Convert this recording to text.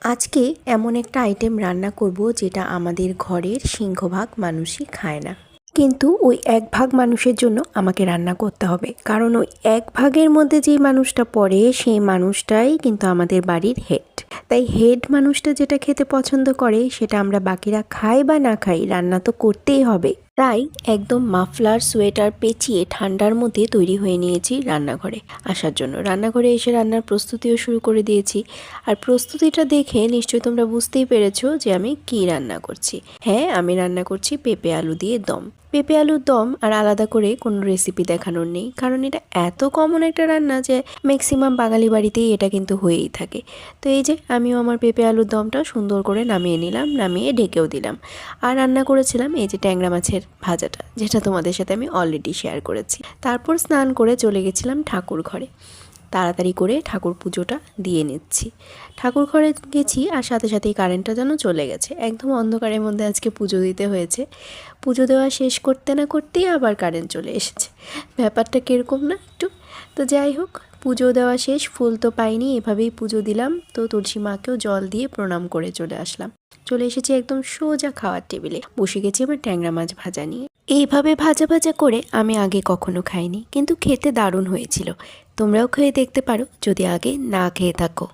আজকে এমন একটা আইটেম রান্না করব যেটা আমাদের ঘরের সিংহভাগ মানুষই খায় না, কিন্তু ওই এক ভাগ মানুষের জন্য আমাকে রান্না করতে হবে। কারণ ওই এক ভাগের মধ্যে যেই মানুষটা পড়ে সেই মানুষটাই কিন্তু আমাদের বাড়ির হেড। তাই হেড মানুষটা যেটা খেতে পছন্দ করে সেটা আমরা বাকিরা খাই বা না খাই, রান্না তো করতেই হবে। তাই একদম মাফলার সোয়েটার পেঁচিয়ে ঠান্ডার মধ্যে তৈরি হয়ে নিয়েছি রান্নাঘরে আসার জন্য। রান্নাঘরে এসে রান্নার প্রস্তুতিও শুরু করে দিয়েছি। আর প্রস্তুতিটা দেখে নিশ্চয়ই তোমরা বুঝতেই পেরেছো যে আমি কি রান্না করছি। হ্যাঁ, আমি রান্না করছি পেঁপে আলু দিয়ে দম। পেঁপে আলুর দম আর আলাদা করে কোনো রেসিপি দেখানোর নেই, কারণ এটা এত কমন একটা রান্না যে ম্যাক্সিমাম বাঙালি বাড়িতেই এটা কিন্তু হয়েই থাকে। তো এই যে আমিও আমার পেঁপে আলুর দমটা সুন্দর করে নামিয়ে নিলাম, নামিয়ে ঢেকেও দিলাম। আর রান্না করেছিলাম এই যে ট্যাংরা মাছের ভাজাটা, যেটা তোমাদের সাথে আমি অলরেডি শেয়ার করেছি। তারপর স্নান করে চলে গেছিলাম ঠাকুর ঘরে। তাড়াতাড়ি করে ঠাকুর পুজোটা দিয়ে নিচ্ছি। ঠাকুর ঘরে গেছি আর সাথে সাথেই কারেন্টটা যেন চলে গেছে। একদম অন্ধকারের মধ্যে আজকে পুজো দিতে হয়েছে। পুজো দেওয়া শেষ করতে না করতেই আবার কারেন্ট চলে এসেছে। ব্যাপারটা কীরকম না একটু? তো যাই হোক, পুজো দেওয়া শেষ, ফুল তো পাইনি, এভাবেই পুজো দিলাম। তো তুলসী মাকেও জল দিয়ে প্রণাম করে চলে আসলাম। চলে এসেছি একদম সোজা খাওয়ার টেবিলে, বসে গেছি আমার ট্যাংরা মাছ ভাজা নিয়ে। এইভাবে ভাজা ভাজা করে আমি আগে কখনো খাইনি, কিন্তু খেতে দারুণ হয়েছিল। তোমরাও খেয়ে দেখতে পারো যদি আগে না খেয়ে থাকো।